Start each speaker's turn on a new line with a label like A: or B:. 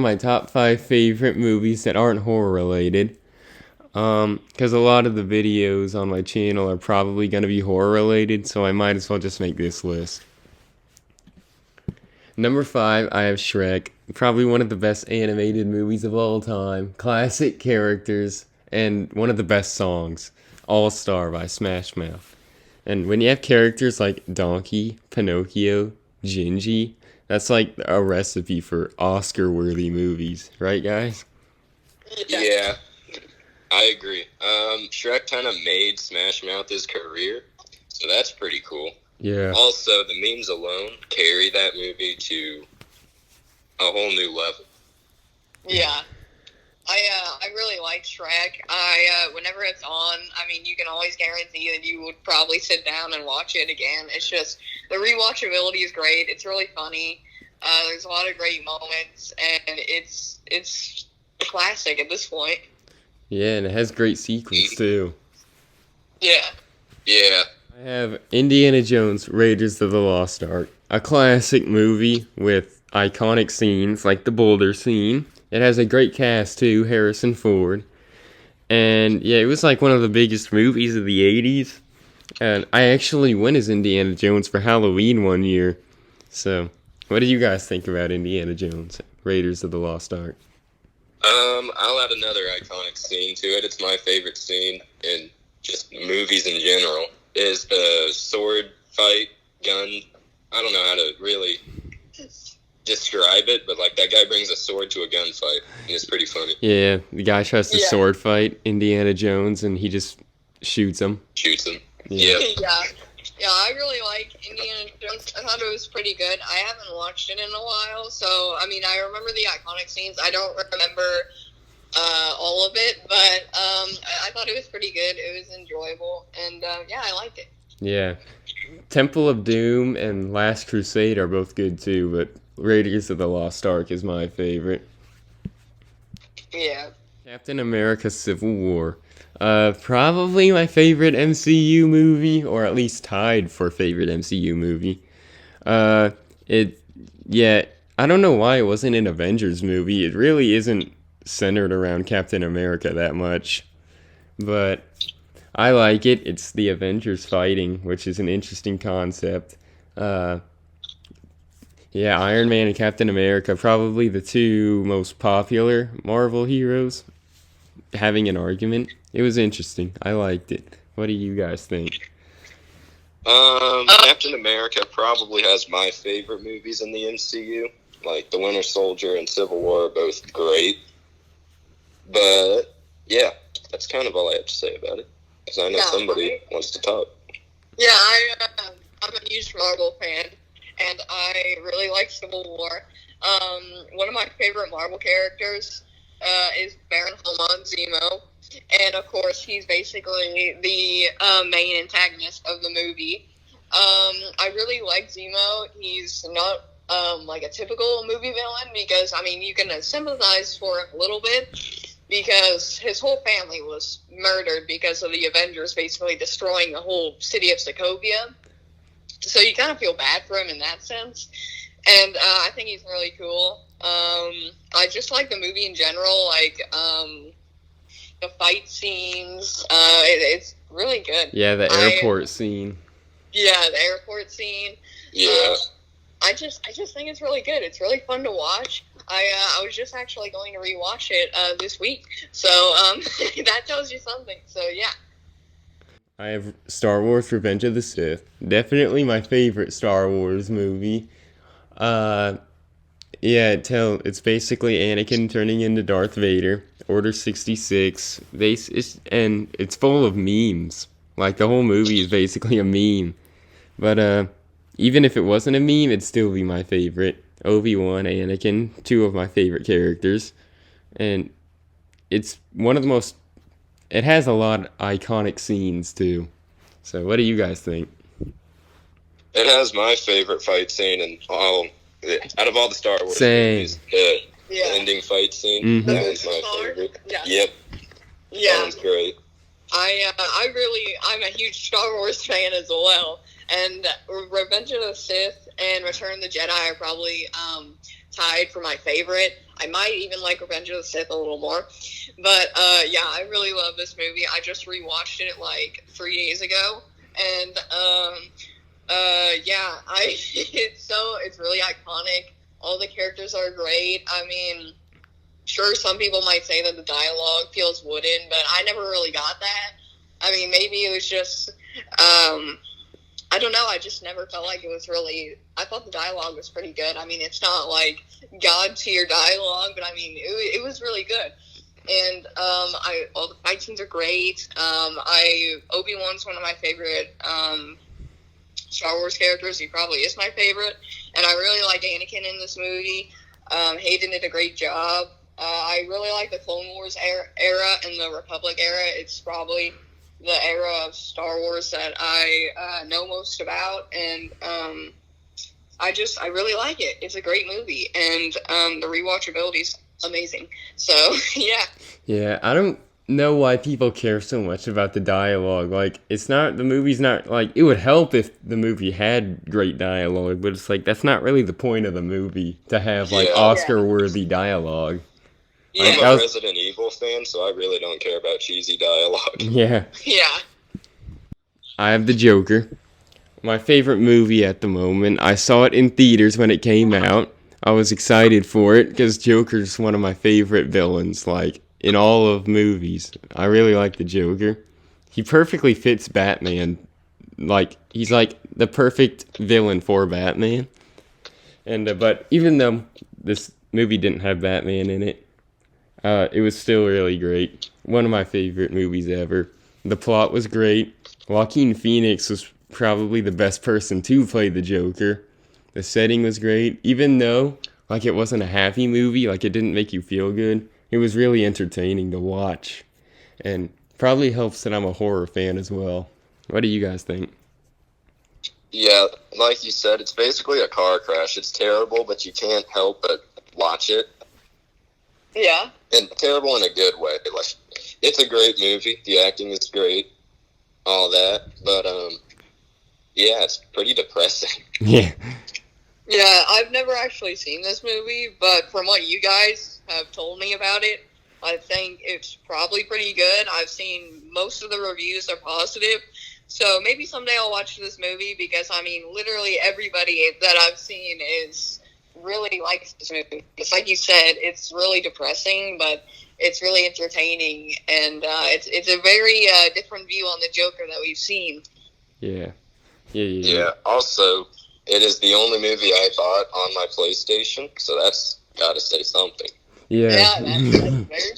A: My top five favorite movies that aren't horror related. Because a lot of the videos on my channel are probably going to be horror related, so I might as well just make this list. Number five, I have Shrek. Probably one of the best animated movies of all time. Classic characters, and one of the best songs. All Star by Smash Mouth. And when you have characters like Donkey, Pinocchio, Gingy, that's like a recipe for Oscar worthy movies, right, guys?
B: Yeah, I agree. Shrek kind of made Smash Mouth his career, so that's pretty cool.
A: Yeah.
B: Also, the memes alone carry that movie to a whole new level.
C: Yeah. I really like Shrek. Whenever it's on, I mean, you can always guarantee that you would probably sit down and watch it again. It's just, the rewatchability is great. It's really funny. There's a lot of great moments, and it's a classic at this point.
A: Yeah, and it has great sequels too.
C: Yeah.
B: Yeah.
A: I have Indiana Jones Raiders of the Lost Ark, a classic movie with iconic scenes like the boulder scene. It has a great cast too, Harrison Ford. And yeah, it was like one of the biggest movies of the 80s. And I actually went as Indiana Jones for Halloween one year. So, what do you guys think about Indiana Jones, Raiders of the Lost Ark?
B: I'll add another iconic scene to it. It's my favorite scene in just movies in general. Is the sword fight gun. I don't know how to really describe it, but like that guy brings a sword to a gunfight, and it's pretty funny.
A: Yeah, the guy tries to sword fight Indiana Jones, and he just shoots him.
B: Shoots him.
A: Yeah.
C: Yeah, I really like Indiana Jones. I thought it was pretty good. I haven't watched it in a while, so, I mean, I remember the iconic scenes. I don't remember all of it, but I thought it was pretty good. It was enjoyable, and, yeah, I liked it.
A: Yeah. Temple of Doom and Last Crusade are both good too, but Raiders of the Lost Ark is my favorite.
C: Yeah.
A: Captain America Civil War. Probably my favorite MCU movie, or at least tied for favorite MCU movie. Yeah, I don't know why it wasn't an Avengers movie. It really isn't centered around Captain America that much, but I like it. It's the Avengers fighting, which is an interesting concept. Yeah, Iron Man and Captain America, probably the two most popular Marvel heroes, having an argument. It was interesting. I liked it. What do you guys think?
B: Captain America probably has my favorite movies in the MCU. Like The Winter Soldier and Civil War are both great. But, yeah, that's kind of all I have to say about it. Because I know somebody wants to talk.
C: Yeah, I'm a huge Marvel fan, and I really like Civil War. One of my favorite Marvel characters is Baron Helmut Zemo, and of course he's basically the main antagonist of the movie. I really like Zemo. He's not like a typical movie villain because, I mean, you can sympathize for him a little bit because his whole family was murdered because of the Avengers basically destroying the whole city of Sokovia. So you kind of feel bad for him in that sense. And I think he's really cool. I just like the movie in general, like the fight scenes. It's really good.
A: Yeah, the airport scene.
C: Yeah, the airport scene.
B: Yeah.
C: I just think it's really good. It's really fun to watch. I was just actually going to rewatch it this week. So that tells you something. So yeah.
A: I have Star Wars Revenge of the Sith. Definitely my favorite Star Wars movie. Yeah, it's basically Anakin turning into Darth Vader. Order 66. And it's full of memes. Like, the whole movie is basically a meme. But, even if it wasn't a meme, it'd still be my favorite. Obi-Wan, Anakin, two of my favorite characters. And it's one of the most... It has a lot of iconic scenes, too. So, what do you guys think?
B: It has my favorite fight scene in out of all the Star Wars
A: Same.
B: movies. The ending fight scene.
A: Mhm.
B: That was my favorite.
C: Yeah.
B: Yep.
C: Yeah.
B: That was great.
C: I'm a huge Star Wars fan as well. And Revenge of the Sith and Return of the Jedi are probably tied for my favorite. I might even like Revenge of the Sith a little more. But yeah, I really love this movie. I just rewatched it like 3 days ago, and yeah, it's really iconic. All the characters are great. I mean, sure, some people might say that the dialogue feels wooden, but I never really got that. I mean, maybe it was just, I don't know, I just never felt like it was really, I thought the dialogue was pretty good. I mean, it's not like God tier dialogue, but I mean, it was really good. And all the fight scenes are great. Obi-Wan's one of my favorite Star Wars characters. He probably is my favorite. And I really like Anakin in this movie. Hayden did a great job. I really like the Clone Wars era and the Republic era. It's probably the era of Star Wars that I know most about, and I really like it. It's a great movie, and the rewatchability is amazing. So yeah.
A: Yeah, I don't know why people care so much about the dialogue. Like, the movie's not, like, it would help if the movie had great dialogue, but it's like, that's not really the point of the movie, to have, like,
B: Yeah.
A: Oscar-worthy dialogue.
C: Yeah.
B: I'm
A: I
B: a
A: was-
B: Resident Evil fan, so I really don't care about cheesy dialogue.
A: Yeah.
C: Yeah.
A: I have the Joker. My favorite movie at the moment. I saw it in theaters when it came out. I was excited for it because Joker's one of my favorite villains, like, in all of movies. I really like the Joker. He perfectly fits Batman. Like, he's like the perfect villain for Batman. And but even though this movie didn't have Batman in it, it was still really great. One of my favorite movies ever. The plot was great. Joaquin Phoenix was probably the best person to play the Joker. The setting was great. Even though, like, it wasn't a happy movie, like, it didn't make you feel good, it was really entertaining to watch. And probably helps that I'm a horror fan as well. What do you guys think?
B: Yeah, like you said, it's basically a car crash. It's terrible, but you can't help but watch it.
C: Yeah.
B: And terrible in a good way. Like, it's a great movie. The acting is great. All that. But, yeah, it's pretty depressing.
A: Yeah.
C: Yeah, I've never actually seen this movie, but from what you guys have told me about it, I think it's probably pretty good. I've seen most of the reviews are positive, so maybe someday I'll watch this movie because, I mean, literally everybody that I've seen really likes this movie. It's like you said, it's really depressing, but it's really entertaining, and it's a very different view on the Joker that we've seen.
A: Yeah.
B: Yeah, also, it is the only movie I bought on my PlayStation, so that's gotta say something.
A: Yeah.
C: Yeah, that's very